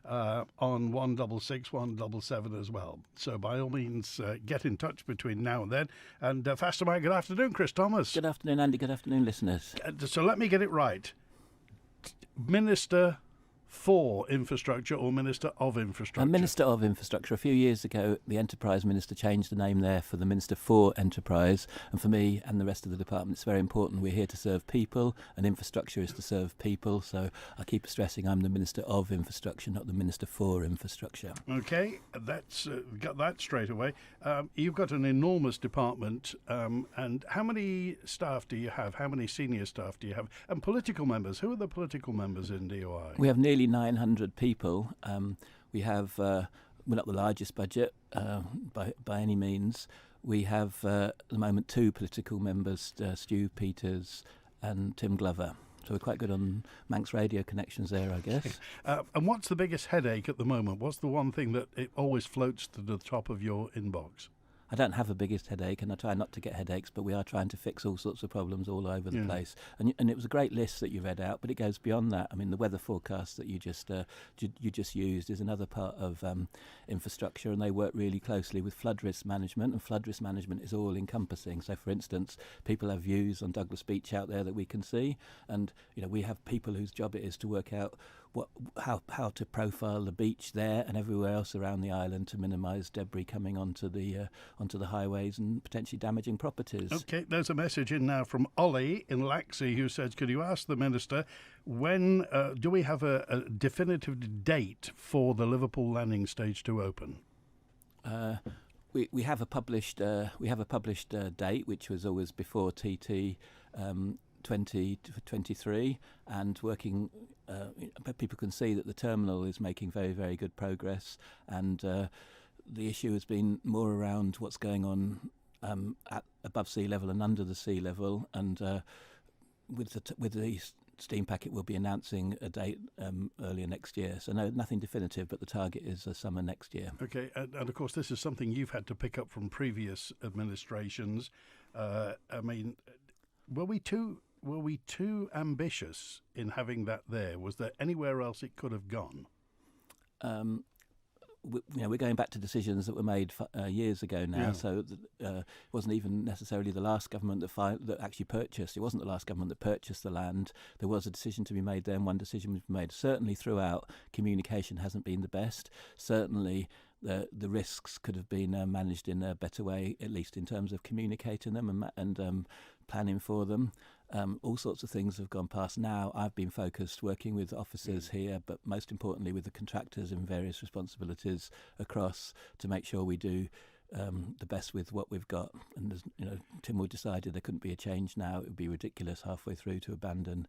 on 166 177 as well. So by all means, get in touch between now and then. And Faster Mike, good afternoon, Chris Thomas. Good afternoon, Andy. Good afternoon, listeners. So let me get it right. Minister for Infrastructure or Minister of Infrastructure? Minister of Infrastructure. A few years ago, the Enterprise Minister changed the name there for the Minister for Enterprise. And for me and the rest of the department, it's very important. We're here to serve people, and infrastructure is to serve people. So I keep stressing I'm the Minister of Infrastructure, not the Minister for Infrastructure. OK, that's got that straight away. You've got an enormous department. And how many staff do you have? How many senior staff do you have? And political members. Who are the political members in DOI? We have nearly 900 people. We have, we're not the largest budget by any means. We have at the moment 2 political members, Stu Peters and Tim Glover. So we're quite good on Manx radio connections there, I guess. And what's the biggest headache at the moment? What's the one thing that it always floats to the top of your inbox? I don't have a biggest headache, and I try not to get headaches, but we are trying to fix all sorts of problems all over the place. And it was a great list that you read out, but it goes beyond that. I mean, the weather forecast that you just used is another part of infrastructure, and they work really closely with flood risk management, and flood risk management is all encompassing. So, for instance, people have views on Douglas Beach out there that we can see, and we have people whose job it is to work out how to profile the beach there and everywhere else around the island to minimise debris coming onto the highways and potentially damaging properties. OK, there's a message in now from Ollie in Laxey who says, could you ask the Minister, when do we have a definitive date for the Liverpool landing stage to open? We have a published date, which was always before TT 2023, and working. People can see that the terminal is making very, very good progress, and the issue has been more around what's going on at above sea level and under the sea level, and with the steam packet, we'll be announcing a date earlier next year. So no, nothing definitive, but the target is summer next year. OK, and of course this is something you've had to pick up from previous administrations. I mean, were we too ambitious in having that there? Was there anywhere else it could have gone? We're going back to decisions that were made years ago now. Yeah. So it wasn't even necessarily the last government that actually purchased. It wasn't the last government that purchased the land. There was a decision to be made then. One decision was made. Certainly throughout, communication hasn't been the best. Certainly the risks could have been managed in a better way, at least in terms of communicating them and planning for them. All sorts of things have gone past. Now I've been focused working with officers here, but most importantly with the contractors in various responsibilities across to make sure we do the best with what we've got. And Tim decided there couldn't be a change now. It would be ridiculous halfway through to abandon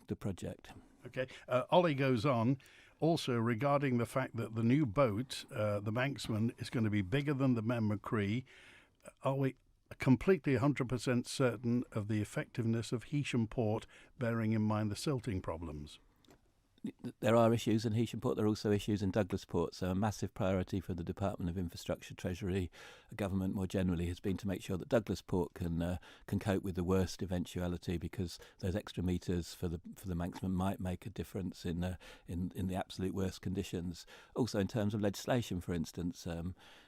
the project. OK. Ollie goes on. Also, regarding the fact that the new boat, the Manxman, is going to be bigger than the McCree, are we completely 100% certain of the effectiveness of Heysham Port, bearing in mind the silting problems? There are issues in Heysham Port. There are also issues in Douglas Port. So a massive priority for the Department of Infrastructure, Treasury, government more generally has been to make sure that Douglas Port can cope with the worst eventuality, because those extra metres for the Manxman might make a difference in the absolute worst conditions. Also, in terms of legislation, for instance,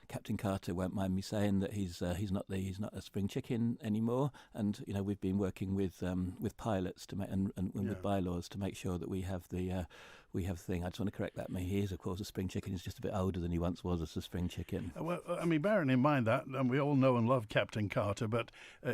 Captain Carter won't mind me saying that he's not a spring chicken anymore, and we've been working with pilots to with bylaws to make sure that we have the thing. I just want to correct that. He is, of course, a spring chicken. He's just a bit older than he once was as a spring chicken. Well, I mean, bearing in mind that, and we all know and love Captain Carter, but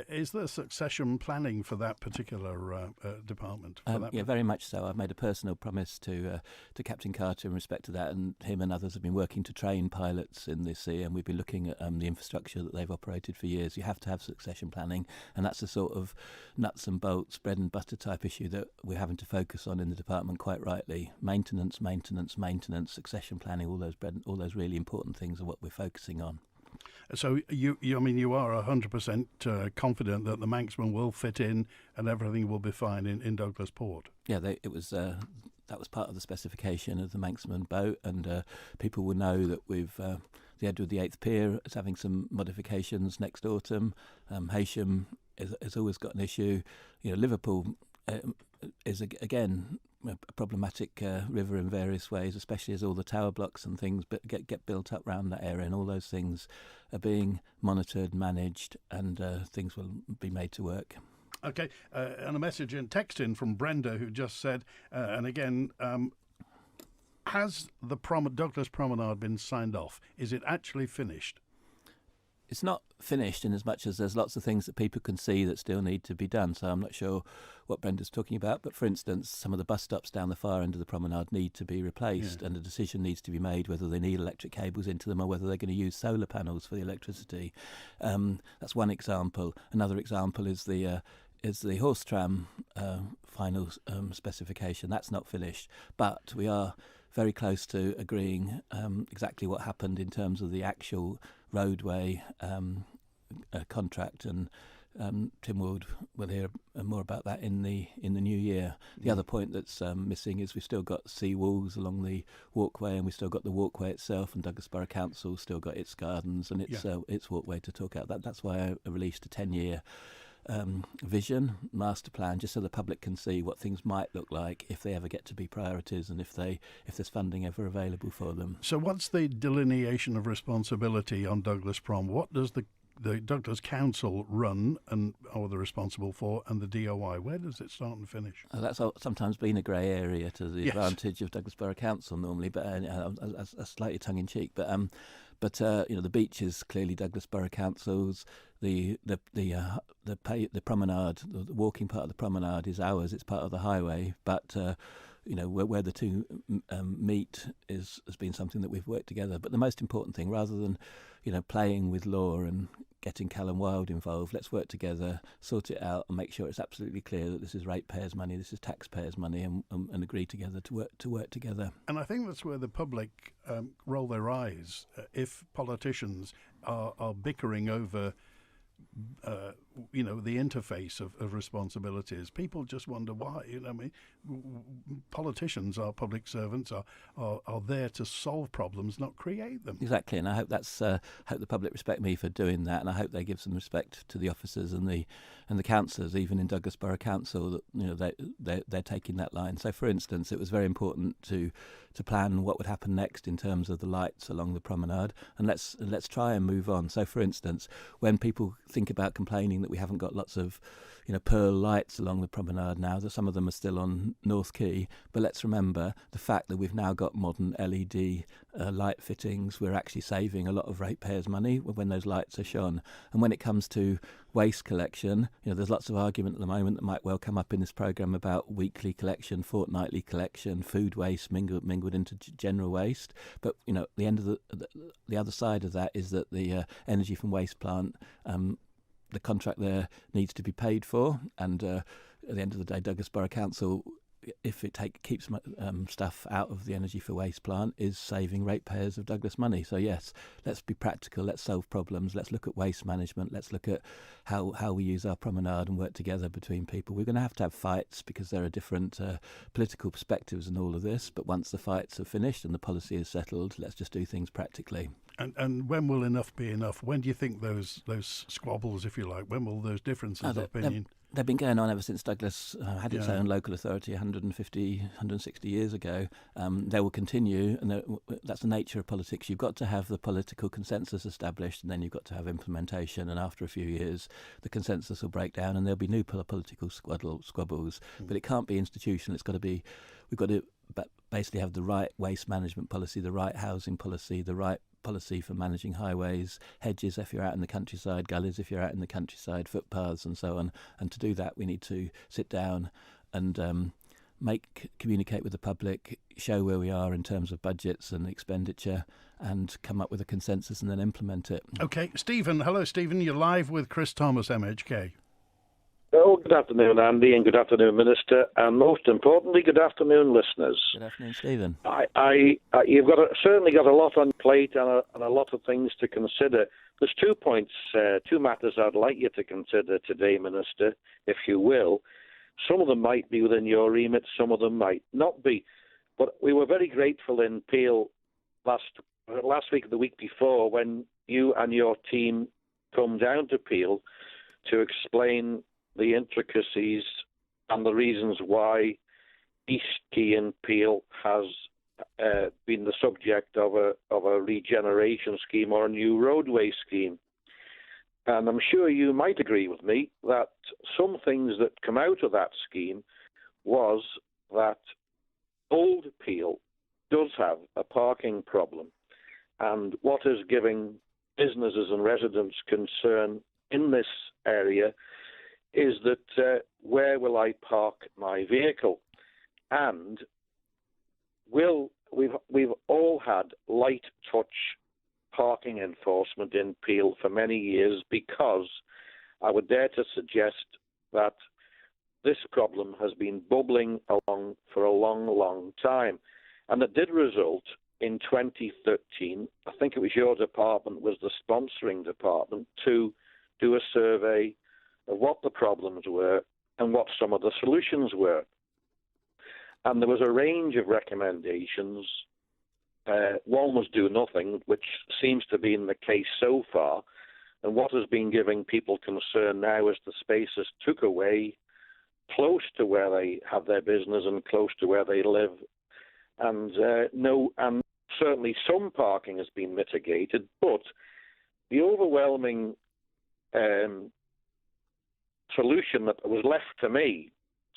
is there succession planning for that particular department? Very much so. I've made a personal promise to Captain Carter in respect to that, and him and others have been working to train pilots in this sea, and we've been looking at the infrastructure that they've operated for years. You have to have succession planning, and that's the sort of nuts and bolts, bread and butter type issue that we're having to focus on in the department, quite rightly. Maintenance, succession planning, all those really important things are what we're focusing on. So you are 100% confident that the Manxman will fit in and everything will be fine in Douglas Port? Yeah, that was part of the specification of the Manxman boat, and people will know that we've the Edward VIII Pier is having some modifications next autumn. Heysham has always got an issue. Liverpool is again a problematic river in various ways, especially as all the tower blocks and things get built up around that area, and all those things are being monitored, managed, and things will be made to work. Okay, and a message in text in from Brenda, who just said, and again, has the Douglas Promenade been signed off? Is it actually finished? It's not finished in as much as there's lots of things that people can see that still need to be done. So I'm not sure what Brenda's talking about. But for instance, some of the bus stops down the far end of the promenade need to be replaced, and a decision needs to be made whether they need electric cables into them or whether they're going to use solar panels for the electricity. That's one example. Another example is the horse tram final specification. That's not finished, but we are very close to agreeing exactly what happened in terms of the actual roadway contract, and Tim Wood will hear more about that in the new year. The other point that's missing is we've still got sea walls along the walkway, and we've still got the walkway itself, and Douglas Borough Council still got its gardens and its walkway to talk about. That's why I released a 10-year vision, master plan, just so the public can see what things might look like if they ever get to be priorities, and if there's funding ever available for them. So what's the delineation of responsibility on Douglas Prom? What does the Douglas Council run and are they responsible for, and the DOI? Where does it start and finish? That's sometimes been a grey area to the advantage of Douglas Borough Council normally, but a slightly tongue-in-cheek. But the beach is clearly Douglas Borough Council's. The promenade, the walking part of the promenade is ours. It's part of the highway, but where the two meet has been something that we've worked together. But the most important thing, rather than playing with law and getting Callum Wilde involved, let's work together, sort it out, and make sure it's absolutely clear that this is ratepayers' money, this is taxpayers' money, and agree together to work together. And I think that's where the public roll their eyes if politicians are bickering over the interface of responsibilities. People just wonder why. Politicians, are public servants, are there to solve problems, not create them. Exactly, and I hope hope the public respect me for doing that, and I hope they give some respect to the officers and the councillors, even in Douglas Borough Council, that they're taking that line. So, for instance, it was very important to plan what would happen next in terms of the lights along the promenade, and let's try and move on. So, for instance, when people think about complaining that we haven't got lots of pearl lights along the promenade now, that some of them are still on North Quay, but let's remember the fact that we've now got modern LED light fittings. We're actually saving a lot of ratepayers' money when those lights are shone. And when it comes to waste collection, there's lots of argument at the moment that might well come up in this programme about weekly collection, fortnightly collection, food waste mingled into general waste. But the end of the other side of that is that the energy from waste plant, the contract there needs to be paid for, and at the end of the day, Douglas Borough Council, if it keeps stuff out of the energy for waste plant, is saving ratepayers of Douglas money. So yes, let's be practical, let's solve problems, let's look at waste management, let's look at how we use our promenade and work together between people. We're going to have fights because there are different political perspectives in all of this, but once the fights are finished and the policy is settled, let's just do things practically. And when will enough be enough? When do you think those squabbles, if you like, when will those differences of opinion? They've been going on ever since Douglas had its own local authority 160 years ago. They will continue, and that's the nature of politics. You've got to have the political consensus established, and then you've got to have implementation. And after a few years, the consensus will break down, and there'll be new political squabbles. But it can't be institutional. We've got to basically have the right waste management policy, the right housing policy, the right policy for managing highways, hedges if you're out in the countryside, gullies if you're out in the countryside, footpaths and so on. And to do that, we need to sit down and communicate with the public, show where we are in terms of budgets and expenditure, and come up with a consensus and then implement it. Okay, Stephen. Hello, Stephen. You're live with Chris Thomas, MHK. Oh, good afternoon, Andy, and good afternoon, Minister, and most importantly, good afternoon, listeners. Good afternoon, Stephen. You've certainly got a lot on your plate and a lot of things to consider. There's 2 points, 2 matters I'd like you to consider today, Minister, if you will. Some of them might be within your remit, some of them might not be. But we were very grateful in Peel last week or the week before when you and your team come down to Peel to explain the intricacies and the reasons why East Quay in Peel has been the subject of a regeneration scheme or a new roadway scheme. And I'm sure you might agree with me that some things that come out of that scheme was that Old Peel does have a parking problem. And what is giving businesses and residents concern in this area is that where will I park my vehicle? And we've all had light touch parking enforcement in Peel for many years, because I would dare to suggest that this problem has been bubbling along for a long, long time. And it did result in 2013, I think it was your department was the sponsoring department, to do a survey of what the problems were and what some of the solutions were. And there was a range of recommendations. One was do nothing, which seems to be in the case so far. And what has been giving people concern now is the spaces took away close to where they have their business and close to where they live. And and certainly some parking has been mitigated, but the overwhelming solution that was left to me,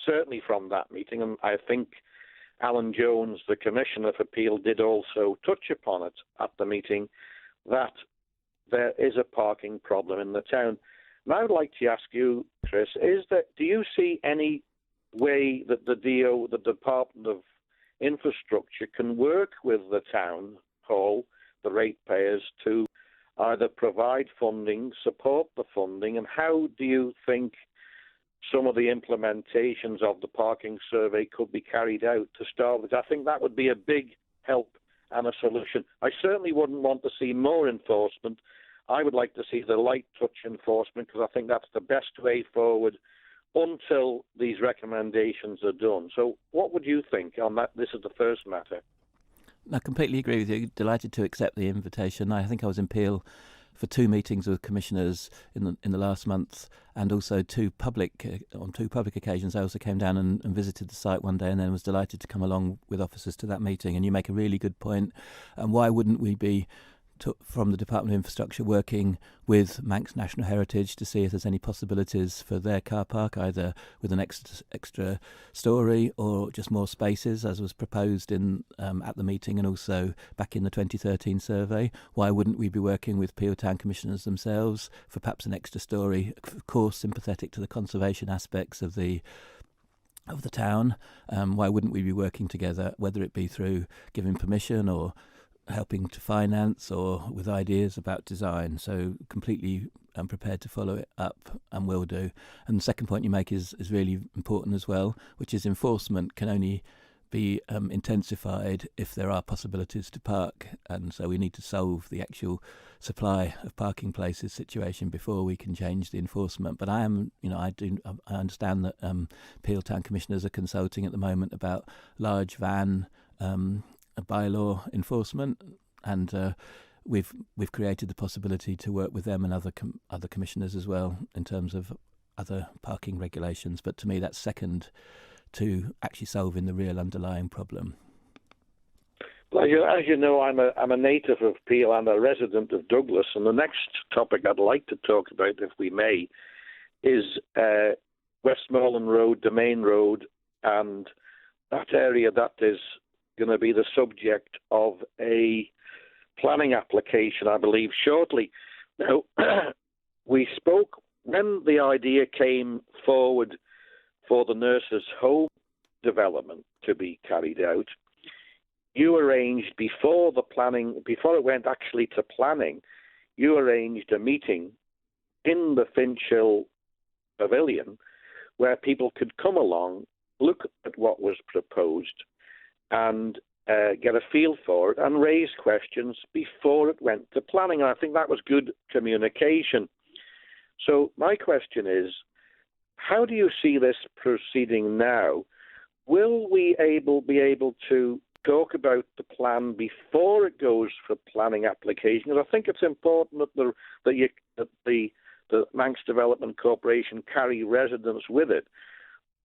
certainly from that meeting, and I think Alan Jones, the Commissioner for Peel, did also touch upon it at the meeting, that there is a parking problem in the town. And I would like to ask you, Chris, do you see any way that the Department of Infrastructure, can work with the town hall, the ratepayers, to either provide funding, support the funding, and how do you think some of the implementations of the parking survey could be carried out to start with? I think that would be a big help and a solution. I certainly wouldn't want to see more enforcement. I would like to see the light touch enforcement, because I think that's the best way forward until these recommendations are done. So what would you think on that? This is the first matter. I completely agree with you. Delighted to accept the invitation. I think I was in Peel for 2 meetings with commissioners in the last month, and also on two public occasions. I also came down and visited the site one day, and then was delighted to come along with officers to that meeting. And you make a really good point. And why wouldn't we be, from the Department of Infrastructure, working with Manx National Heritage to see if there's any possibilities for their car park, either with an extra story or just more spaces, as was proposed at the meeting and also back in the 2013 survey. Why wouldn't we be working with Peel Town Commissioners themselves for perhaps an extra story, of course sympathetic to the conservation aspects of the town? Why wouldn't we be working together, whether it be through giving permission or helping to finance or with ideas about design? So completely prepared to follow it up, and will do. And the second point you make is really important as well, which is enforcement can only be intensified if there are possibilities to park, and so we need to solve the actual supply of parking places situation before we can change the enforcement. But I understand that Peel Town Commissioners are consulting at the moment about large van bylaw enforcement, and we've created the possibility to work with them and other commissioners as well in terms of other parking regulations. But to me, that's second to actually solving the real underlying problem. Well, as you know, I'm a native of Peel and a resident of Douglas, and the next topic I'd like to talk about, if we may, is Westmoreland Road, the main road, and that area that is going to be the subject of a planning application, I believe, shortly. Now, we spoke when the idea came forward for the nurses' home development to be carried out. You arranged before it went actually to planning, you arranged a meeting in the Finchhill Pavilion where people could come along, look at what was proposed, and get a feel for it and raise questions before it went to planning. And I think that was good communication. So my question is, how do you see this proceeding now? Will we be able to talk about the plan before it goes for planning application? Because I think it's important that the Manx Development Corporation carry residents with it,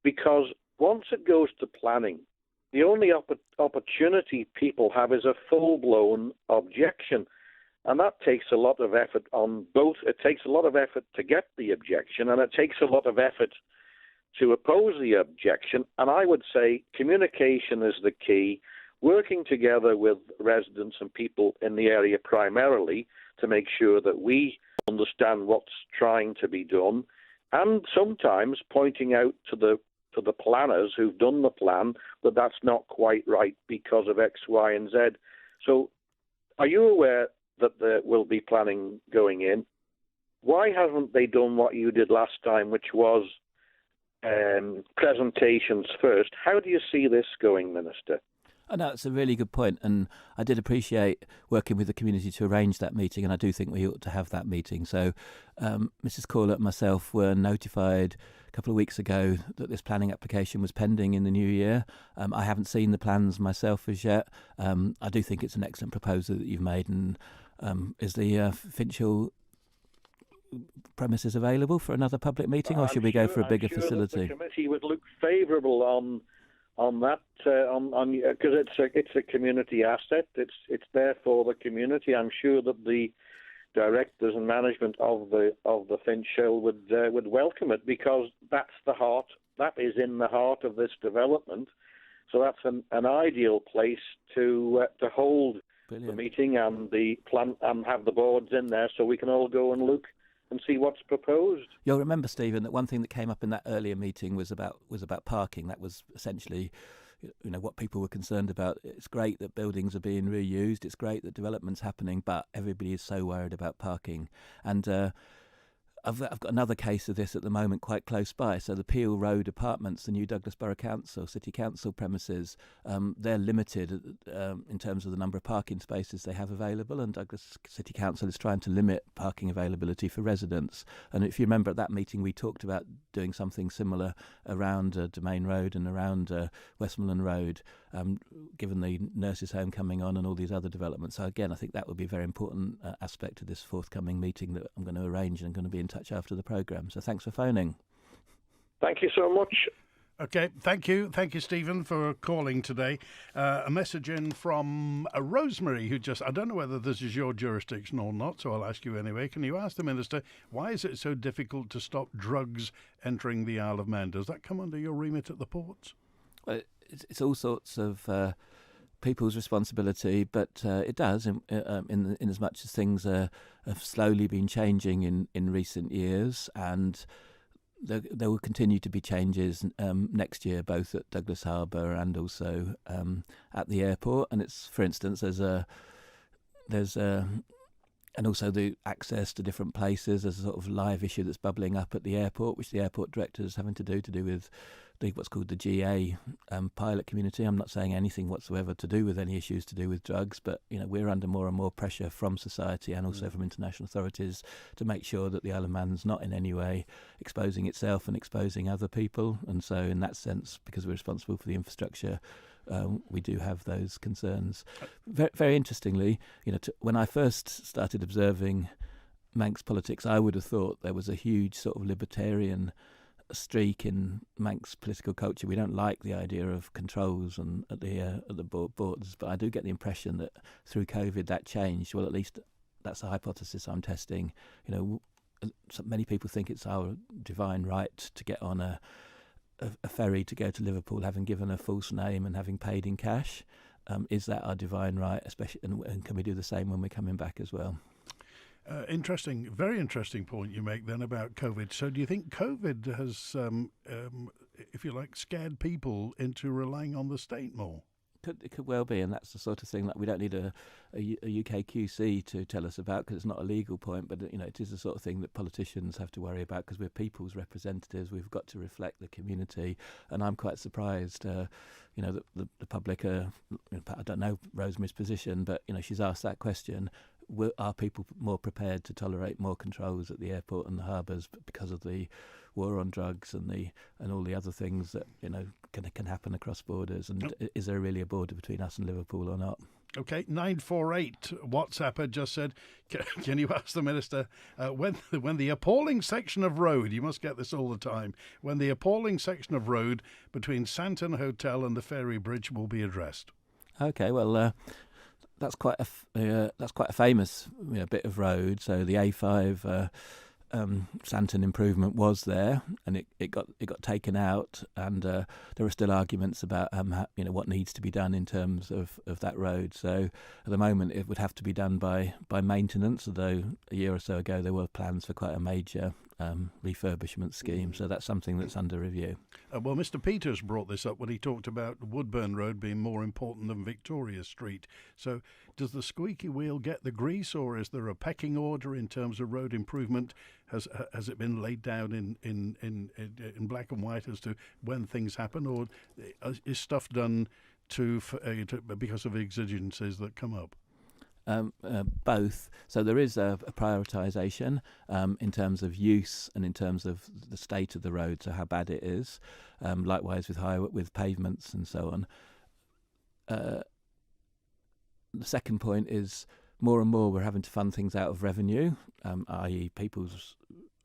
because once it goes to planning, the only opportunity people have is a full-blown objection. And that takes a lot of effort on both. It takes a lot of effort to get the objection, and it takes a lot of effort to oppose the objection. And I would say communication is the key, working together with residents and people in the area primarily to make sure that we understand what's trying to be done, and sometimes pointing out to the planners who've done the plan that that's not quite right because of X, Y, and Z. So are you aware that there will be planning going in? Why haven't they done what you did last time, which was presentations first? How do you see this going, Minister? Oh, no, it's a really good point, and I did appreciate working with the community to arrange that meeting, and I do think we ought to have that meeting. So Mrs. Corlett and myself were notified a couple of weeks ago that this planning application was pending in the new year. I haven't seen the plans myself as yet. I do think it's an excellent proposal that you've made, and is the Finchall premises available for another public meeting, or should we go for a bigger facility? The committee would look favourable on that, because it's a community asset. It's there for the community. I'm sure that the directors and management of the Finchall would welcome it, because that's the heart. That is in the heart of this development. So that's an ideal place to hold Brilliant. the meeting and the plan, and have the boards in there so we can all go and look and see what's proposed. You'll remember, Stephen, that one thing that came up in that earlier meeting was about parking. That was essentially, what people were concerned about. It's great that buildings are being reused. It's great that development's happening, but everybody is so worried about parking. And I've got another case of this at the moment quite close by. So the Peel Road Apartments, the new Douglas Borough Council, City Council premises, they're limited in terms of the number of parking spaces they have available, and Douglas City Council is trying to limit parking availability for residents. And if you remember at that meeting, we talked about doing something similar around Domain Road and around Westmoreland Road, given the nurses' home coming on and all these other developments. So again, I think that would be a very important aspect of this forthcoming meeting that I'm going to arrange, and I'm going to be in touch after the programme. So thanks for phoning. Thank you so much. Okay, thank you, Stephen, for calling today. A message in from Rosemary, who I don't know whether this is your jurisdiction or not, so I'll ask you anyway. Can you ask the Minister, why is it so difficult to stop drugs entering the Isle of Man? Does that come under your remit at the ports? Well, it's all sorts of people's responsibility, but it does in as much as things have slowly been changing in recent years, and there will continue to be changes next year, both at Douglas Harbour and also at the airport. And it's, for instance, and also the access to different places. There's a sort of live issue that's bubbling up at the airport, which the airport director is having to do with what's called the GA pilot community. I'm not saying anything whatsoever to do with any issues to do with drugs, but we're under more and more pressure from society and also from international authorities to make sure that the Isle of Man's not in any way exposing itself and exposing other people. And so in that sense, because we're responsible for the infrastructure, we do have those concerns. Very, very interestingly, when I first started observing Manx politics, I would have thought there was a huge sort of libertarian streak in Manx political culture. We don't like the idea of controls and at the borders, but I do get the impression that through COVID that changed. Well, at least that's a hypothesis I'm testing. Many people think it's our divine right to get on a ferry to go to Liverpool, having given a false name and having paid in cash. Is that our divine right? Especially, and can we do the same when we're coming back as well? Interesting, very interesting point you make then about COVID. So do you think COVID has, if you like, scared people into relying on the state more? It could well be, and that's the sort of thing that we don't need a UK QC to tell us about, because it's not a legal point, but it is the sort of thing that politicians have to worry about, because we're people's representatives. We've got to reflect the community, and I'm quite surprised. That the public I don't know Rosemary's position, but she's asked that question. Are people more prepared to tolerate more controls at the airport and the harbours because of the war on drugs and all the other things that can happen across borders? And is there really a border between us and Liverpool or not? Okay, 948 WhatsApper just said, can you ask the Minister when the appalling section of road, you must get this all the time, when the appalling section of road between Santon Hotel and the Ferry Bridge will be addressed? Okay, well, that's quite a famous bit of road. So the A5 Santon improvement was there, and it got taken out, and there are still arguments about what needs to be done in terms of that road. So at the moment it would have to be done by maintenance, although a year or so ago there were plans for quite a major refurbishment scheme. So that's something that's under review. Well, Mr. Peters brought this up when he talked about Woodburn Road being more important than Victoria Street. So does the squeaky wheel get the grease, or is there a pecking order in terms of road improvement? Has it been laid down in black and white as to when things happen, or is stuff done because of exigencies that come up? Both. So there is a prioritisation in terms of use and in terms of the state of the road, so how bad it is. Likewise with pavements and so on. The second point is more and more we're having to fund things out of revenue, i.e. people's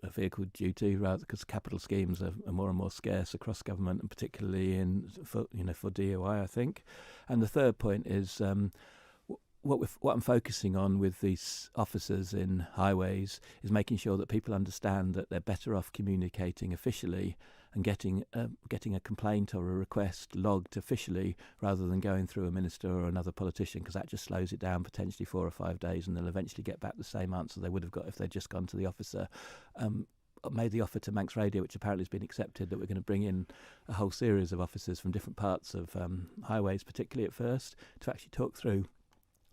vehicle duty, rather, because capital schemes are more and more scarce across government, and particularly for DOI, I think. And the third point is what I'm focusing on with these officers in highways is making sure that people understand that they're better off communicating officially and getting a complaint or a request logged officially rather than going through a minister or another politician, because that just slows it down potentially 4 or 5 days, and they'll eventually get back the same answer they would have got if they'd just gone to the officer. Made the offer to Manx Radio, which apparently has been accepted, that we're going to bring in a whole series of officers from different parts of highways, particularly at first, to actually talk through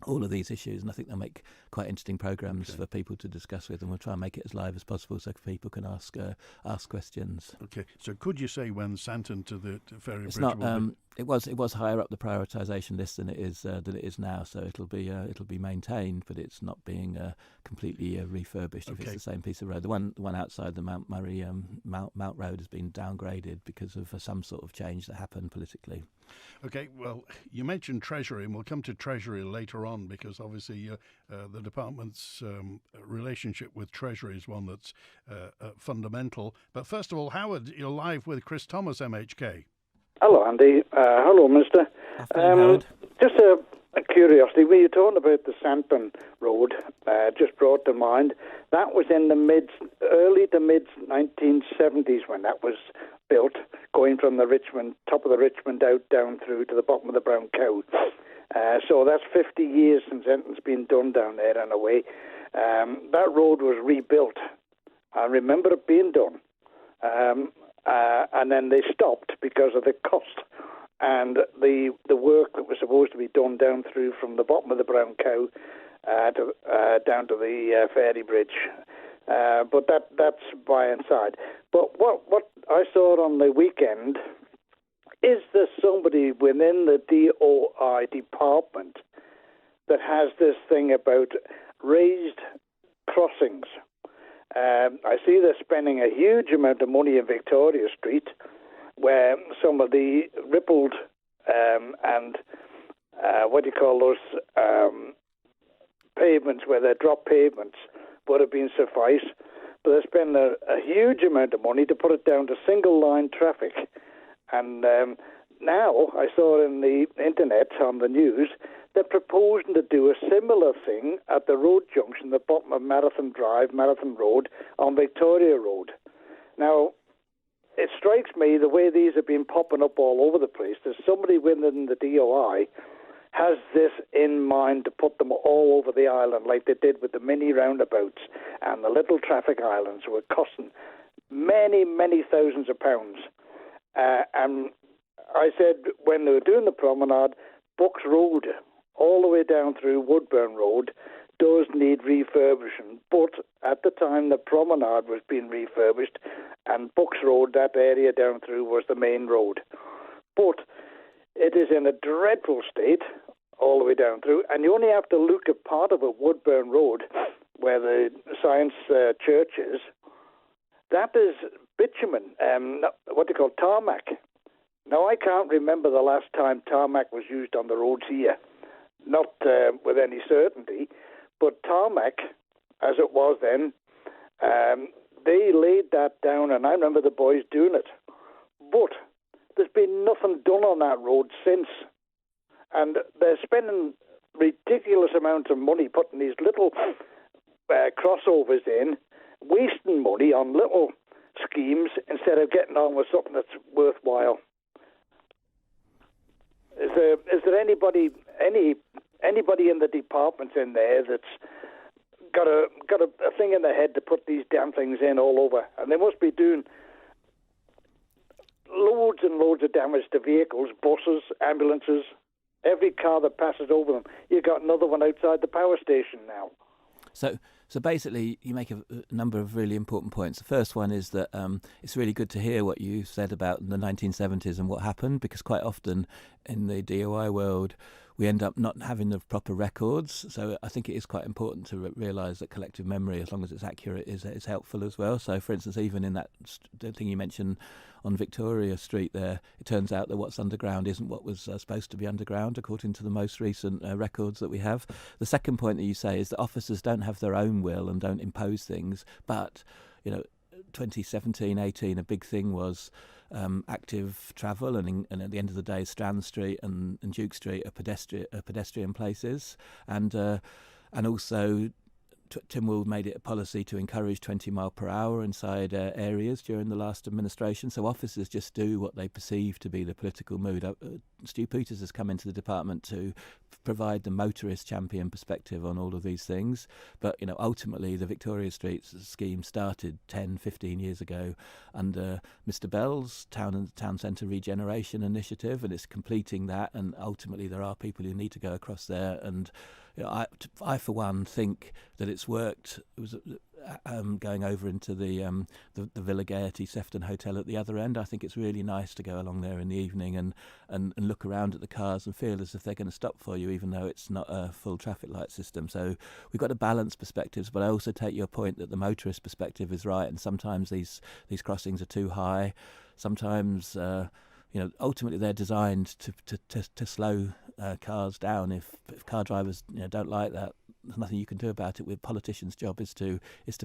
all of these issues, and I think they'll make quite interesting programmes for people to discuss with, and we'll try and make it as live as possible so people can ask questions. Okay, so could you say when Santon to the Ferry It's Bridge not. will be? It was higher up the prioritisation list than it is now, so it'll be maintained, but it's not being completely refurbished. If it's the same piece of road, the one outside the Mount Murray Mount Road has been downgraded because of some sort of change that happened politically. Okay, well, you mentioned Treasury, and we'll come to Treasury later on, because obviously the department's relationship with Treasury is one that's fundamental. But first of all, Howard, you're live with Chris Thomas, MHK. Hello, Andy. Hello, Minister. Just a curiosity, when you're talking about the Santon Road, just brought to mind, that was in the early to mid 1970s when that was built, going from the top of the Richmond out down through to the bottom of the Brown Cow. So that's 50 years since anything's been done down there in a way. That road was rebuilt. I remember it being done. And then they stopped because of the cost and the work that was supposed to be done down through from the bottom of the Brown Cow down to the Ferry Bridge. But that's by and side. But what I saw on the weekend is there somebody within the DOI department that has this thing about raised crossings. I see they're spending a huge amount of money in Victoria Street, where some of the rippled and what do you call those pavements, where they're drop pavements, would have been suffice. But they're spending a huge amount of money to put it down to single line traffic. And now I saw in the internet on the news they're proposing to do a similar thing at the road junction, the bottom of Marathon Road, on Victoria Road. Now, it strikes me the way these have been popping up all over the place, there's somebody within the DOI has this in mind to put them all over the island like they did with the mini roundabouts and the little traffic islands, who were costing many, many thousands of pounds. And I said when they were doing the promenade, Bucks Road, all the way down through Woodburn Road, does need refurbishing. But at the time the promenade was being refurbished, and Bucks Road, that area down through, was the main road. But it is in a dreadful state all the way down through, and you only have to look at part of it, Woodburn Road, where the Science Church is. That is bitumen, tarmac. Now, I can't remember the last time tarmac was used on the roads here. not with any certainty, but tarmac, as it was then, they laid that down, and I remember the boys doing it. But there's been nothing done on that road since. And they're spending ridiculous amounts of money putting these little crossovers in, wasting money on little schemes instead of getting on with something that's worthwhile. Is there anybody in the departments in there that's got a thing in their head to put these damn things in all over? And they must be doing loads and loads of damage to vehicles, buses, ambulances. Every car that passes over them, you've got another one outside the power station now. So basically, you make a number of really important points. The first one is that it's really good to hear what you said about the 1970s and what happened, because quite often in the DOI world, we end up not having the proper records. So I think it is quite important to realise that collective memory, as long as it's accurate, is helpful as well. So, for instance, even in the thing you mentioned on Victoria Street there, it turns out that what's underground isn't what was supposed to be underground, according to the most recent records that we have. The second point that you say is that officers don't have their own will and don't impose things, but, 2017-18, a big thing was active travel, and at the end of the day, Strand Street and Duke Street are pedestrian places, and also Tynwald made it a policy to encourage 20 mile per hour inside areas during the last administration. So officers just do what they perceive to be the political mood. Stu Peters has come into the department to provide the motorist champion perspective on all of these things. But, ultimately the Victoria Street scheme started 10, 15 years ago under Mr. Bell's town centre regeneration initiative, and it's completing that. And ultimately there are people who need to go across there, and I for one think that it's worked. It was going over into the Villa Gaiety Sefton Hotel at the other end. I think it's really nice to go along there in the evening and look around at the cars and feel as if they're going to stop for you, even though it's not a full traffic light system. So we've got to balance perspectives, but I also take your point that the motorist perspective is right, and sometimes these crossings are too high. Sometimes ultimately they're designed to slow cars down. If car drivers don't like that, there's nothing you can do about it. With politicians' job is to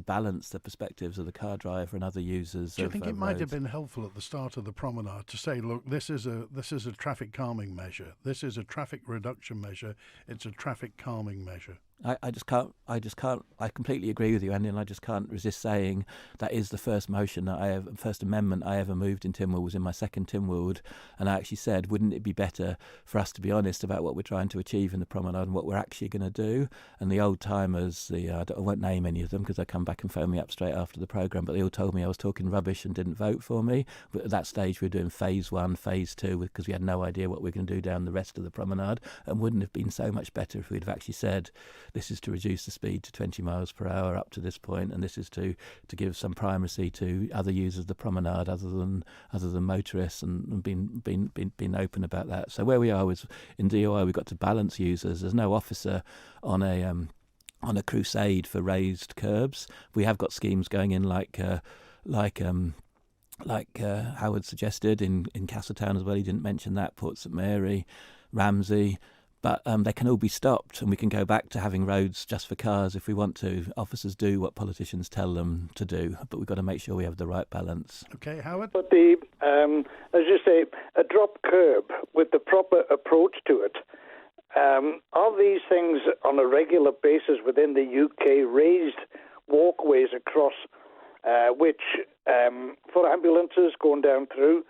balance the perspectives of the car driver and other users. Do you think it might have been helpful at the start of the promenade to say, look, this is a traffic calming measure. This is a traffic reduction measure. It's a traffic calming measure. I just can't. I completely agree with you, Andy, and I just can't resist saying that is the first first amendment I ever moved in Tynwald was in my second Tynwald, and I actually said, wouldn't it be better for us to be honest about what we're trying to achieve in the promenade and what we're actually going to do? And the old timers, I won't name any of them because they come back and phone me up straight after the programme, but they all told me I was talking rubbish and didn't vote for me. But at that stage we were doing phase 1, phase 2, because we had no idea what we were going to do down the rest of the promenade, and wouldn't have been so much better if we'd have actually said, this is to reduce the speed to 20 miles per hour up to this point, and this is to give some primacy to other users of the promenade other than motorists, and being open about that. So where we are was in DOI, we've got to balance users. There's no officer on a crusade for raised curbs. We have got schemes going in like Howard suggested in Castletown as well. He didn't mention that. Port St Mary, Ramsey. But they can all be stopped, and we can go back to having roads just for cars if we want to. Officers do what politicians tell them to do, but we've got to make sure we have the right balance. Okay, Howard? But as you say, a drop curb with the proper approach to it, are these things on a regular basis within the UK raised walkways across which for ambulances going down through,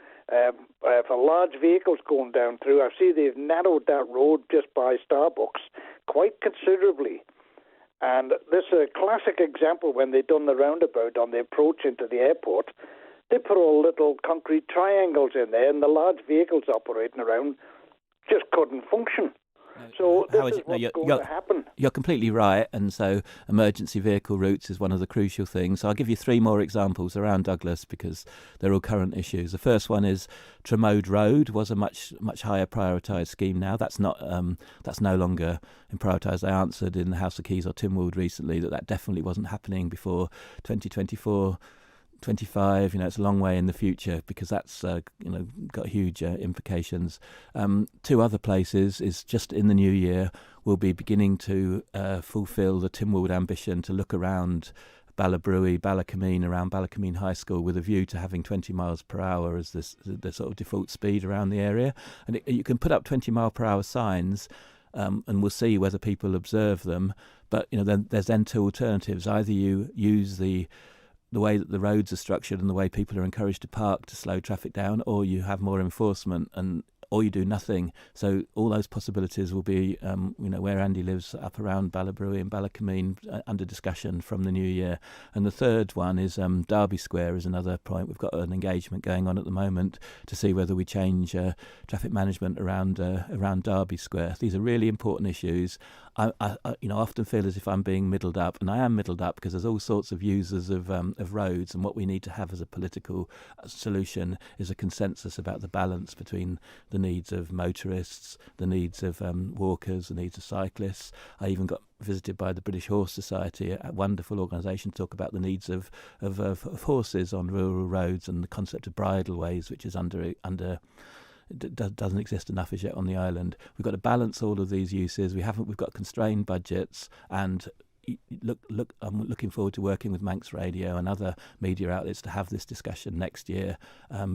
for large vehicles going down through? I see they've narrowed that road just by Starbucks quite considerably. And this is a classic example when they've done the roundabout on the approach into the airport. They put all little concrete triangles in there, and the large vehicles operating around just couldn't function. So this is what's going to happen. You're completely right, and so emergency vehicle routes is one of the crucial things. So I'll give you 3 more examples around Douglas because they're all current issues. The first one is Tremode Road was a much higher prioritised scheme now. That's not that's no longer in prioritised. I answered in the House of Keys or Tynwald recently that definitely wasn't happening before 2024. 25, it's a long way in the future because that's got huge implications. 2 other places is just in the new year will be beginning to fulfil the Tynwald ambition to look around Ballabruey, Ballacameen, around Ballacameen High School, with a view to having 20 miles per hour as the sort of default speed around the area. And you can put up 20 mile per hour signs, and we'll see whether people observe them. But then there's two alternatives. Either you use the way that the roads are structured and the way people are encouraged to park to slow traffic down, or you have more enforcement, or you do nothing. So all those possibilities will be, where Andy lives, up around Ballabruey and Ballacameen, under discussion from the new year. And the third one is Derby Square is another point. We've got an engagement going on at the moment to see whether we change traffic management around Derby Square. These are really important issues. I often feel as if I'm being middled up, and I am middled up because there's all sorts of users of roads, and what we need to have as a political solution is a consensus about the balance between the needs of motorists, the needs of walkers, the needs of cyclists. I even got visited by the British Horse Society, a wonderful organisation, to talk about the needs of horses on rural roads and the concept of bridleways, which is doesn't exist enough as yet on the island. We've got to balance all of these uses. We've got constrained budgets, and look. I'm looking forward to working with Manx Radio and other media outlets to have this discussion next year,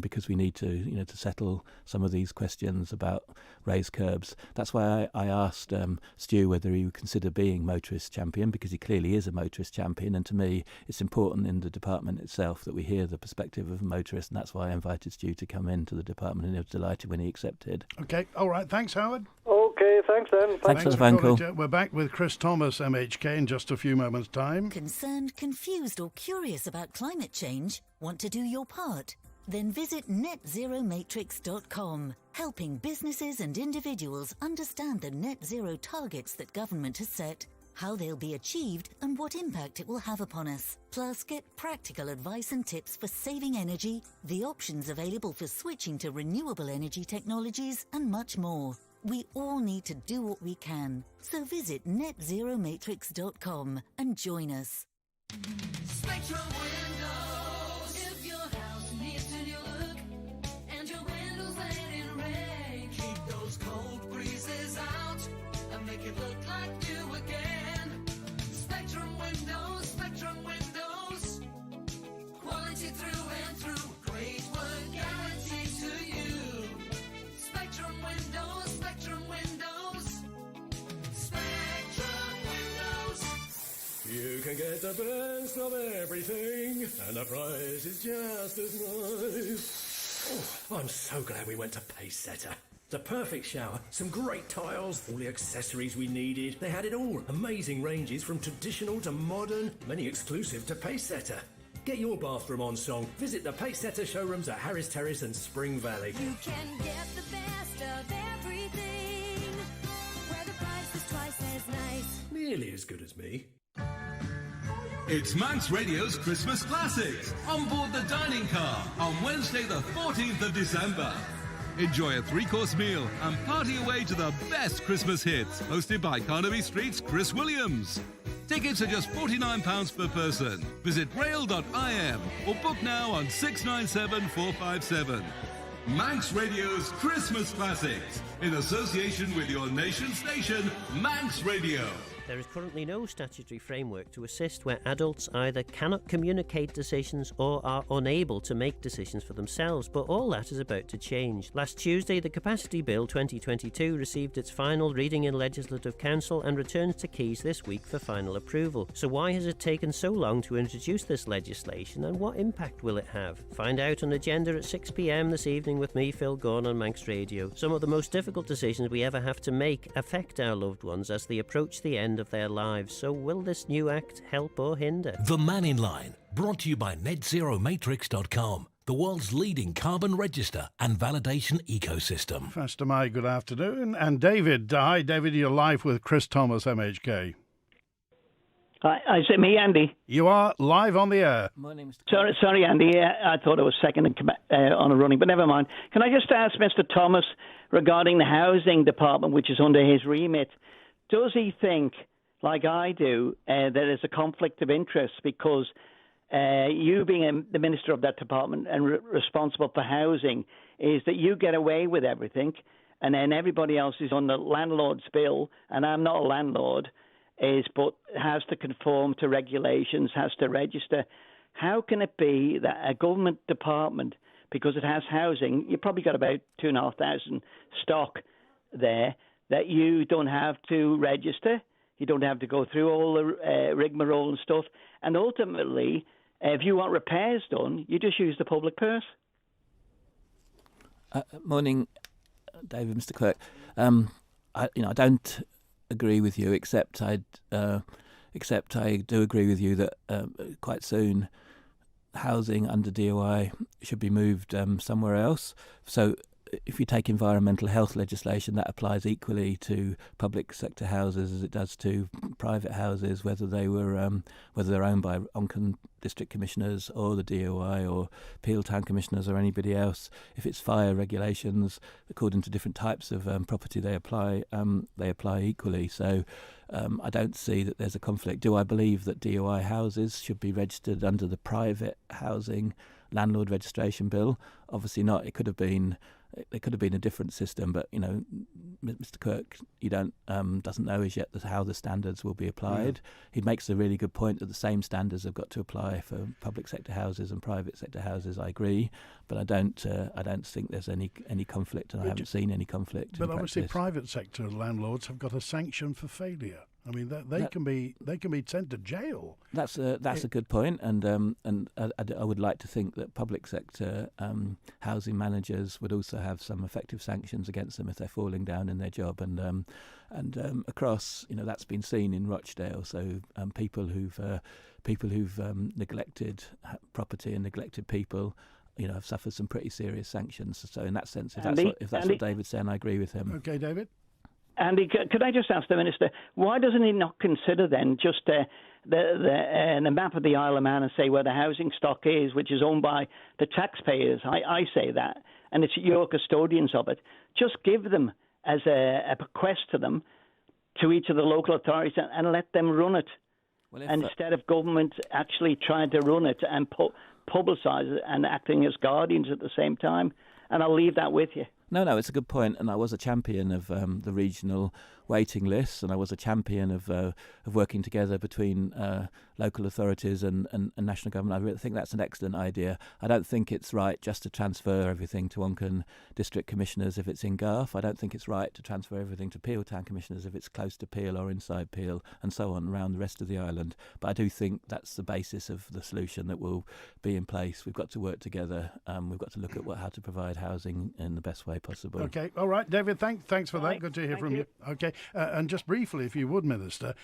because we need to settle some of these questions about raised curbs. That's why I asked Stu whether he would consider being motorist champion, because he clearly is a motorist champion, and to me it's important in the department itself that we hear the perspective of a motorist, and that's why I invited Stu to come into the department, and I was delighted when he accepted. Okay, all right, thanks, Howard. Okay, thanks then. Thanks for the phone call. We're back with Chris Thomas, MHK, in just a few moments' time. Concerned, confused or curious about climate change? Want to do your part? Then visit netzeromatrix.com, helping businesses and individuals understand the net zero targets that government has set, how they'll be achieved and what impact it will have upon us. Plus, get practical advice and tips for saving energy, the options available for switching to renewable energy technologies, and much more. We all need to do what we can. So visit netzeromatrix.com and join us. Spectrum Windows. If your house needs a new look and your windows letting rain, keep those cold breezes out and make it look like new again. Spectrum Windows, Spectrum Windows. Quality through and through. Great work guaranteed to you. Spectrum Windows, Spectrum Windows. Spectrum Windows. You can get the best of everything, and the price is just as nice. Oh, I'm so glad we went to Pacesetter. The perfect shower, some great tiles, all the accessories we needed. They had it all. Amazing ranges from traditional to modern, many exclusive to Pacesetter. Get your bathroom on song. Visit the Pacesetter showrooms at Harris Terrace and Spring Valley. You can get the best of everything, where the price is twice as nice. Nearly as good as me. It's Manx Radio's Christmas Classics on board the dining car on Wednesday the 14th of December. Enjoy a three-course meal and party away to the best Christmas hits, hosted by Carnaby Street's Chris Williams. Tickets are just £49 per person. Visit rail.im or book now on 697457. Manx Radio's Christmas Classics, in association with your nation station, Manx Radio. There is currently no statutory framework to assist where adults either cannot communicate decisions or are unable to make decisions for themselves, but all that is about to change. Last Tuesday, the Capacity Bill 2022 received its final reading in Legislative Council and returns to Keys this week for final approval. So why has it taken so long to introduce this legislation, and what impact will it have? Find out on Agenda at 6 p.m. this evening with me, Phil Gorn, on Manx Radio. Some of the most difficult decisions we ever have to make affect our loved ones as they approach the end of their lives. So will this new act help or hinder? The Mannin Line, brought to you by netzeromatrix.com, the world's leading carbon register and validation ecosystem. Faster Mai, good afternoon. And David, hi David, you're live with Chris Thomas, MHK. Hi, is it me, Andy? You are live on the air. Morning, Mr. Sorry, Andy. I thought I was second on a running, but never mind. Can I just ask Mr. Thomas regarding the housing department, which is under his remit? Does he think, like I do, there is a conflict of interest because you being the minister of that department and responsible for housing is that you get away with everything and then everybody else is on the landlord's bill, and I'm not a landlord, but has to conform to regulations, has to register. How can it be that a government department, because it has housing, you've probably got about 2,500 stock there, that you don't have to register, you don't have to go through all the rigmarole and stuff, and ultimately, if you want repairs done, you just use the public purse? Morning, David, Mr. Quirk. I don't agree with you, except I do agree with you that quite soon housing under DOI should be moved somewhere else. So if you take environmental health legislation, that applies equally to public sector houses as it does to private houses, whether they're owned by Onchan district commissioners or the DOI or Peel town commissioners or anybody else. If it's fire regulations, according to different types of property, they apply equally. So I don't see that there's a conflict. Do I believe that DOI houses should be registered under the Private Housing Landlord Registration Bill? Obviously not. It could have been a different system, but Mr. Kirk, doesn't know as yet how the standards will be applied. He makes a really good point that the same standards have got to apply for public sector houses and private sector houses. I agree, but I don't think there's any conflict, and I haven't seen any conflict. But obviously, private sector landlords have got a sanction for failure. I mean, they can be sent to jail. That's a good point, and I would like to think that public sector housing managers would also have some effective sanctions against them if they're falling down in their job, and across, that's been seen in Rochdale. So people who've neglected property and neglected people, have suffered some pretty serious sanctions. So in that sense, if that's what David's saying, I agree with him. Okay, David. Andy, could I just ask the Minister, why doesn't he not consider then just the map of the Isle of Man and say where the housing stock is, which is owned by the taxpayers? I say that, and it's your custodians of it. Just give them as a bequest to them, to each of the local authorities, and let them run it. Well, instead of government actually trying to run it and publicise it and acting as guardians at the same time. And I'll leave that with you. No, it's a good point, and I was a champion of the regional waiting lists, and I was a champion of working together between local authorities and national government. I really think that's an excellent idea. I don't think it's right just to transfer everything to Onchan district commissioners if it's in Garth. I don't think it's right to transfer everything to Peel town commissioners if it's close to Peel or inside Peel, and so on around the rest of the island. But I do think that's the basis of the solution that will be in place. We've got to work together. We've got to look at how to provide housing in the best way possible. Okay, all right, David, thanks for that. Good to hear from you. Okay, and just briefly, if you would, Minister,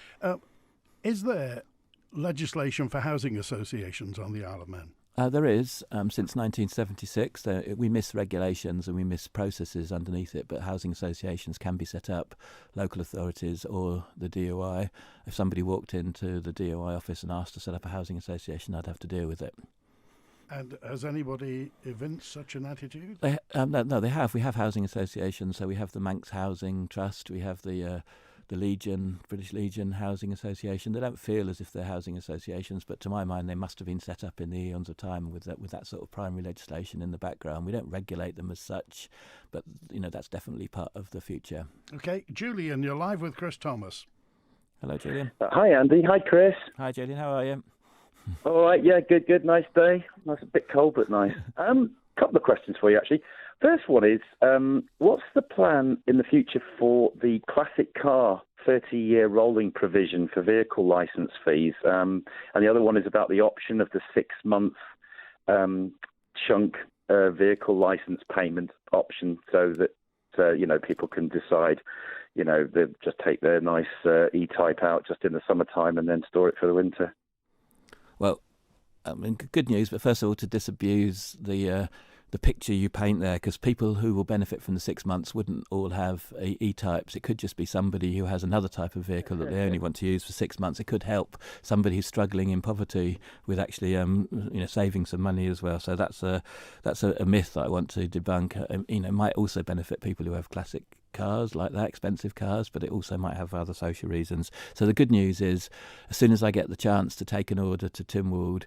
is there legislation for housing associations on the Isle of Man? There is. Since 1976, we miss regulations and we miss processes underneath it, but housing associations can be set up, local authorities or the DOI. If somebody walked into the DOI office and asked to set up a housing association, I'd have to deal with it. And has anybody evinced such an attitude? No, they have. We have housing associations. So we have the Manx Housing Trust. We have the Legion, British Legion Housing Association. They don't feel as if they're housing associations, but to my mind, they must have been set up in the eons of time with that sort of primary legislation in the background. We don't regulate them as such, but that's definitely part of the future. Okay, Julian, you're live with Chris Thomas. Hello, Julian. Hi, Andy. Hi, Chris. Hi, Julian. How are you? All right, yeah, good, nice day. It's a bit cold, but nice. Couple of questions for you, actually. First one is, what's the plan in the future for the classic car 30-year rolling provision for vehicle licence fees? And the other one is about the option of the 6-month chunk vehicle licence payment option, so that people can decide, they just take their nice E-Type out just in the summertime and then store it for the winter. Well, good news, but first of all, to disabuse the picture you paint there, because people who will benefit from the 6 months wouldn't all have E-Types. It could just be somebody who has another type of vehicle that they only want to use for 6 months. It could help somebody who's struggling in poverty with actually, saving some money as well. So that's a myth that I want to debunk. It might also benefit people who have classic cars like that, expensive cars, but it also might have other social reasons. So the good news is, as soon as I get the chance to take an order to Tynwald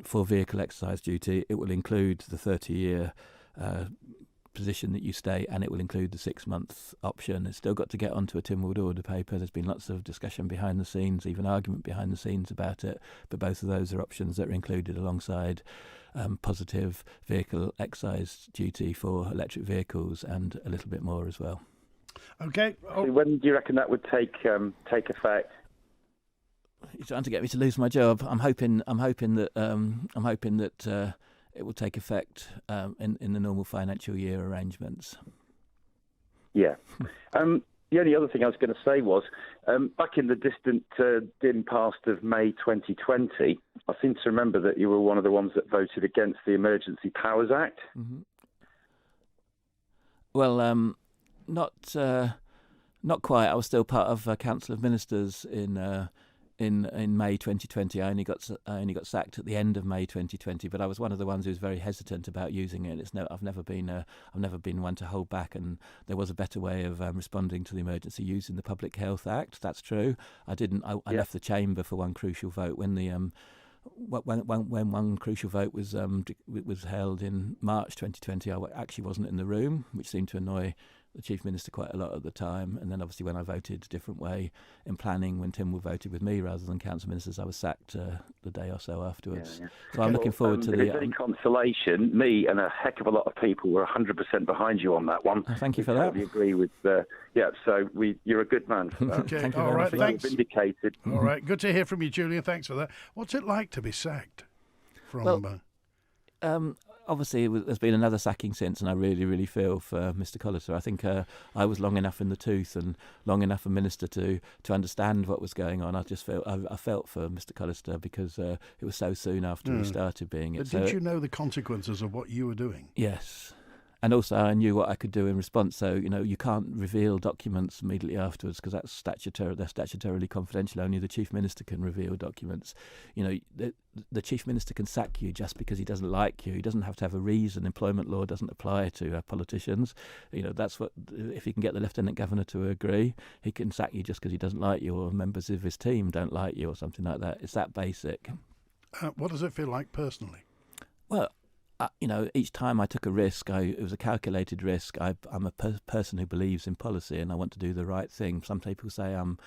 for vehicle exercise duty, it will include the 30-year position that you stay, and it will include the 6-month option. It's still got to get onto a Tynwald order paper. There's been lots of discussion behind the scenes, even argument behind the scenes about it, but both of those are options that are included alongside positive vehicle excise duty for electric vehicles and a little bit more as well. Okay. So when do you reckon that would take effect? You're trying to get me to lose my job. I'm hoping that it will take effect in the normal financial year arrangements. Yeah. The only other thing I was going to say was, back in the distant dim past of May 2020, I seem to remember that you were one of the ones that voted against the Emergency Powers Act. Mm-hmm. Well, not quite. I was still part of Council of Ministers in May 2020. I only got sacked at the end of May 2020, but I was one of the ones who was very hesitant about using it. I've never been one to hold back, and there was a better way of responding to the emergency using the Public Health Act. That's true. I left the chamber for one crucial vote when the when one crucial vote was held in March 2020. I actually wasn't in the room, which seemed to annoy the Chief Minister quite a lot at the time. And then obviously when I voted a different way in planning, when Tynwald voted with me rather than Council Ministers, I was sacked the day or so afterwards. Yeah. So I'm looking forward to the... If there's any consolation, me and a heck of a lot of people were 100% behind you on that one. Thank you for that. We agree with... so you're a good man for that. Okay. Thank you all very right, much. thanks. Vindicated. All right, good to hear from you, Julian. Thanks for that. What's it like to be sacked from... Obviously, there's been another sacking since, and I really, really feel for Mr. Collister. I think I was long enough in the tooth and long enough a minister to understand what was going on. I felt for Mr. Collister because it was so soon after he started being it. But did you know the consequences of what you were doing? Yes. And also, I knew what I could do in response. So, you can't reveal documents immediately afterwards because they're statutorily confidential. Only the Chief Minister can reveal documents. The Chief Minister can sack you just because he doesn't like you. He doesn't have to have a reason. Employment law doesn't apply to politicians. That's what, if he can get the Lieutenant Governor to agree, he can sack you just because he doesn't like you or members of his team don't like you or something like that. It's that basic. What does it feel like personally? Well, each time I took a risk, it was a calculated risk. I'm a person who believes in policy and I want to do the right thing. Some people say I'm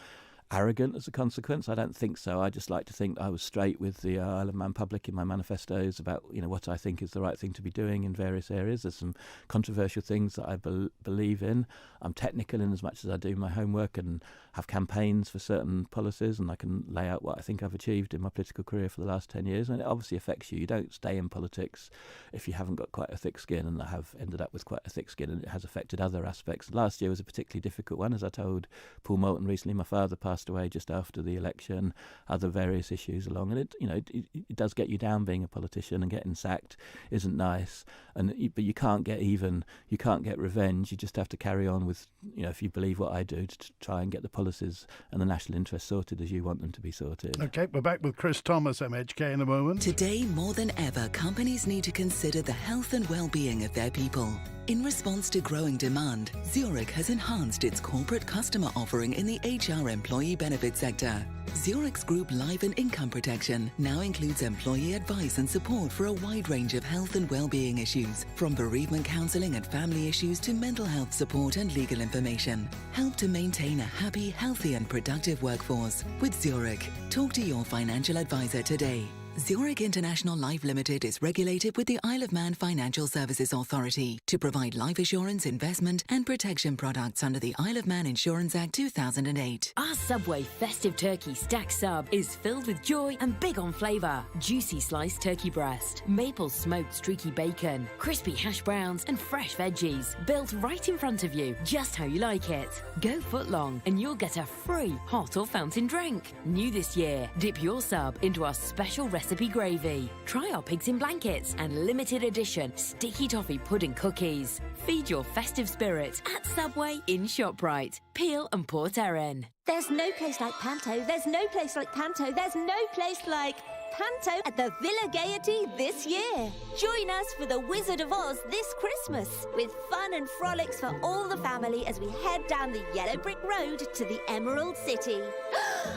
arrogant as a consequence. I don't think so. I just like to think I was straight with the Isle of Man public in my manifestos about what I think is the right thing to be doing in various areas. There's some controversial things that I believe in. I'm technical in as much as I do my homework and have campaigns for certain policies, and I can lay out what I think I've achieved in my political career for the last 10 years, and it obviously affects you. You don't stay in politics if you haven't got quite a thick skin, and I have ended up with quite a thick skin, and it has affected other aspects. Last year was a particularly difficult one, as I told Paul Moulton recently. My father passed away just after the election, other various issues along, and it does get you down being a politician, and getting sacked isn't nice. But you can't get even, you can't get revenge. You just have to carry on with, if you believe what I do, to try and get the policies and the national interest sorted as you want them to be sorted. Okay, we're back with Chris Thomas, MHK, in a moment. Today, more than ever, companies need to consider the health and well-being of their people. In response to growing demand, Zurich has enhanced its corporate customer offering in the HR employee benefit sector. Zurich's Group Life and Income Protection now includes employee advice and support for a wide range of health and well-being issues, from bereavement counselling and family issues to mental health support and legal information. Help to maintain a happy, healthy and productive workforce with Zurich. Talk to your financial advisor today. Zurich International Life Limited is regulated with the Isle of Man Financial Services Authority to provide life assurance, investment and protection products under the Isle of Man Insurance Act 2008. Our Subway Festive Turkey Stack Sub is filled with joy and big on flavour. Juicy sliced turkey breast, maple smoked streaky bacon, crispy hash browns and fresh veggies, built right in front of you, just how you like it. Go footlong and you'll get a free hot or fountain drink. New this year, dip your sub into our special recipe gravy. Try our pigs in blankets and limited edition sticky toffee pudding cookies. Feed your festive spirit at Subway in ShopRite, Peel and Port Erin. There's no place like Panto. There's no place like Panto. There's no place like Panto at the Villa Gaiety this year. Join us for the Wizard of Oz this Christmas with fun and frolics for all the family as we head down the yellow brick road to the Emerald City.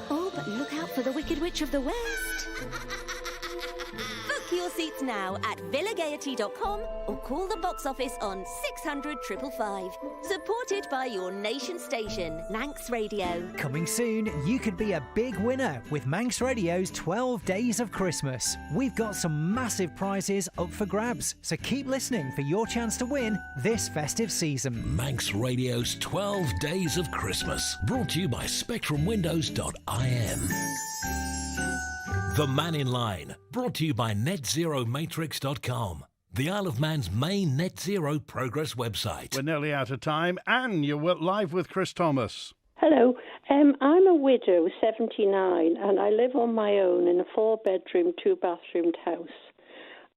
Oh, but look out for the Wicked Witch of the West. For Book your seats now at villagaiety.com or call the box office on 600 555. Supported by your nation station, Manx Radio. Coming soon, you could be a big winner with Manx Radio's 12 Days of Christmas. We've got some massive prizes up for grabs, so keep listening for your chance to win this festive season. Manx Radio's 12 Days of Christmas, brought to you by SpectrumWindows.im. The Mannin Line, brought to you by NetZeroMatrix.com, the Isle of Man's main net zero progress website. We're nearly out of time, and you're live with Chris Thomas. Hello. I'm a widow, 79, and I live on my own in a 4-bedroom, 2-bathroomed house.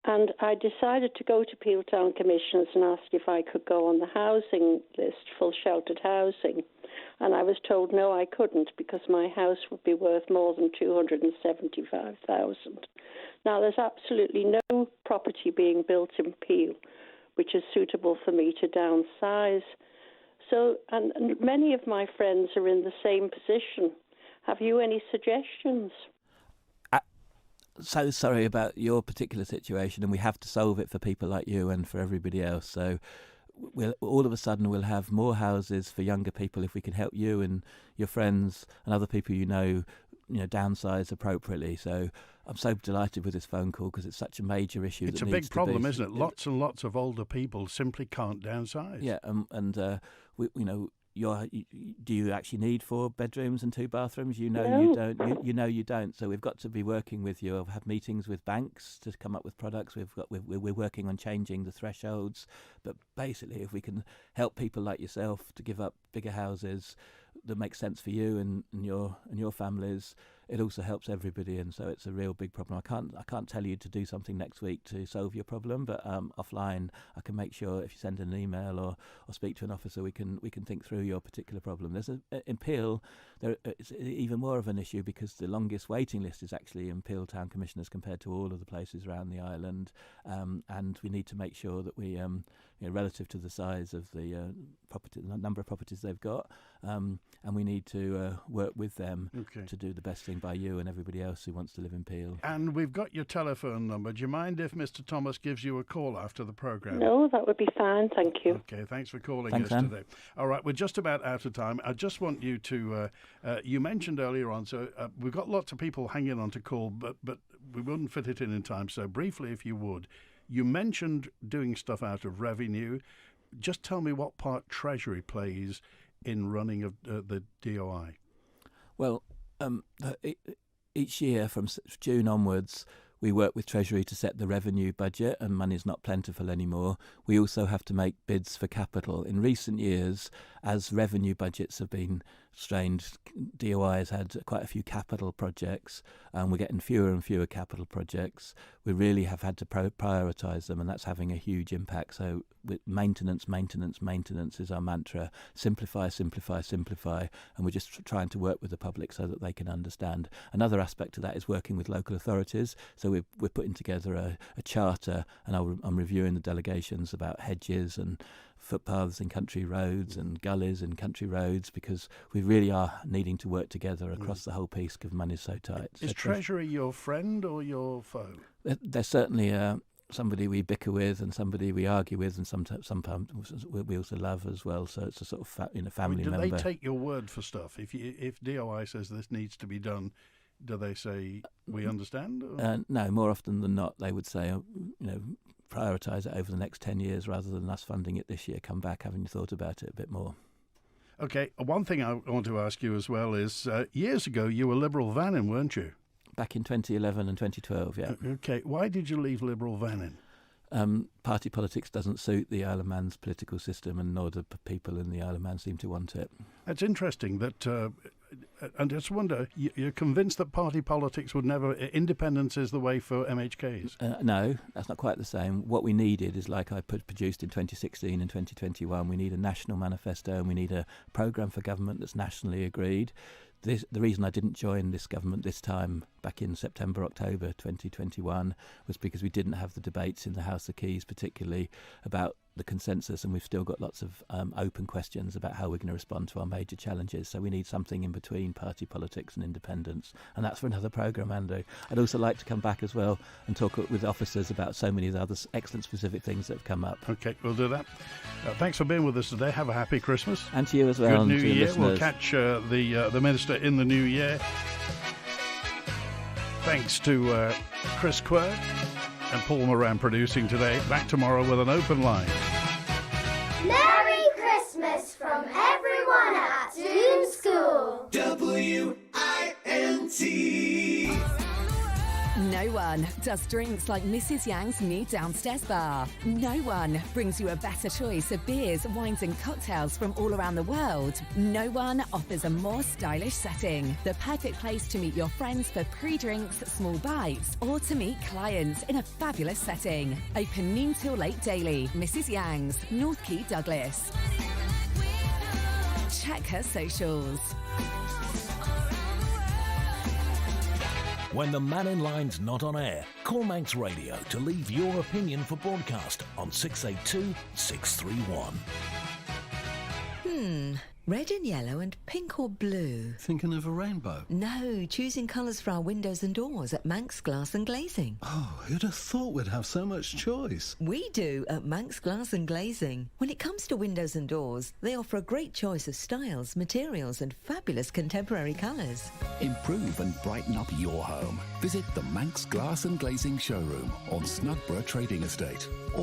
And I decided to go to Peel Town Commissioners and asked if I could go on the housing list, full sheltered housing. And I was told no, I couldn't, because my house would be worth more than $275,000. Now, there's absolutely no property being built in Peel which is suitable for me to downsize. So, and many of my friends are in the same position. Have you any suggestions? So sorry about your particular situation, and we have to solve it for people like you and for everybody else. So all of a sudden we'll have more houses for younger people if we can help you and your friends and other people you know downsize appropriately. So I'm so delighted with this phone call because it's such a major issue. It's a big problem, isn't it? Lots and lots of older people simply can't downsize. Yeah, do you actually need 4 bedrooms and 2 bathrooms? You know you don't. You know you don't. So we've got to be working with you. I've had meetings with banks to come up with products. We're working on changing the thresholds. But basically, if we can help people like yourself to give up bigger houses that make sense for you and your families, it also helps everybody, and so it's a real big problem. I can't tell you to do something next week to solve your problem, but offline I can make sure if you send an email or speak to an officer, we can think through your particular problem. There's in Peel, it's even more of an issue because the longest waiting list is actually in Peel Town Commissioners compared to all of the places around the island, and we need to make sure that we relative to the size of the the number of properties they've got, and we need to work with them to do the best thing by you and everybody else who wants to live in Peel. And we've got your telephone number. Do you mind if Mr. Thomas gives you a call after the programme? No, that would be fine, thank you. Okay, thanks for calling Thanks, us Anne. today. All right, we're just about out of time. I just want you to, you mentioned earlier on, so we've got lots of people hanging on to call, but we wouldn't fit it in time. So briefly, if you would, you mentioned doing stuff out of revenue. Just tell me what part Treasury plays in running of the DOI. Well, each year from June onwards, we work with Treasury to set the revenue budget, and money's not plentiful anymore. We also have to make bids for capital. In recent years, as revenue budgets have been strained, DOI has had quite a few capital projects, and we're getting fewer and fewer capital projects. We really have had to prioritise them, and that's having a huge impact. So with maintenance is our mantra. Simplify, simplify, simplify, and we're just trying to work with the public so that they can understand. Another aspect of that is working with local authorities. So we're putting together a charter, and I'm reviewing the delegations about hedges and footpaths in country roads and gullies in country roads, because we really are needing to work together across the whole piece because money's so tight. Is Treasury your friend or your foe? They're certainly somebody we bicker with and somebody we argue with, and sometimes we also love as well. So it's a sort of family member. Do they take your word for stuff? If DOI says this needs to be done, do they say we understand? No, more often than not, they would say, prioritise it over the next 10 years rather than us funding it this year. Come back, having you thought about it a bit more. Okay, one thing I want to ask you as well is, years ago you were Liberal Vannin, weren't you? Back in 2011 and 2012, yeah. Okay, why did you leave Liberal Vannin? Party politics doesn't suit the Isle of Man's political system, and nor do people in the Isle of Man seem to want it. It's interesting that, and I just wonder, you're convinced that party politics would never, independence is the way for MHKs? No, that's not quite the same. What we needed is, like I produced in 2016 and 2021, we need a national manifesto, and we need a programme for government that's nationally agreed. The reason I didn't join this government this time, back in September, October 2021, was because we didn't have the debates in the House of Keys, particularly about the consensus, and we've still got lots of open questions about how we're going to respond to our major challenges. So we need something in between party politics and independence, and that's for another programme, Andrew. I'd also like to come back as well and talk with officers about so many of the other excellent specific things that have come up. Okay, we'll do that. Thanks for being with us today. Have a happy Christmas. And to you as well. Good New to your Year. listeners. We'll catch the Minister in the New Year. Thanks to Chris Quirk and Paul Moran producing today. Back tomorrow with an open line. Merry Christmas from everyone at Doom School. WINT. No one does drinks like Mrs. Yang's new downstairs bar. No one brings you a better choice of beers, wines and cocktails from all around the world. No one offers a more stylish setting. The perfect place to meet your friends for pre-drinks, small bites, or to meet clients in a fabulous setting. Open noon till late daily. Mrs. Yang's, North Quay, Douglas. Check her socials. When the Mannin Line's not on air, call Manx Radio to leave your opinion for broadcast on 682 631. Red and yellow and pink or blue? Thinking of a rainbow? No, choosing colours for our windows and doors at Manx Glass and Glazing. Oh, who'd have thought we'd have so much choice? We do at Manx Glass and Glazing. When it comes to windows and doors, they offer a great choice of styles, materials and fabulous contemporary colours. Improve and brighten up your home. Visit the Manx Glass and Glazing showroom on Snugburgh Trading Estate or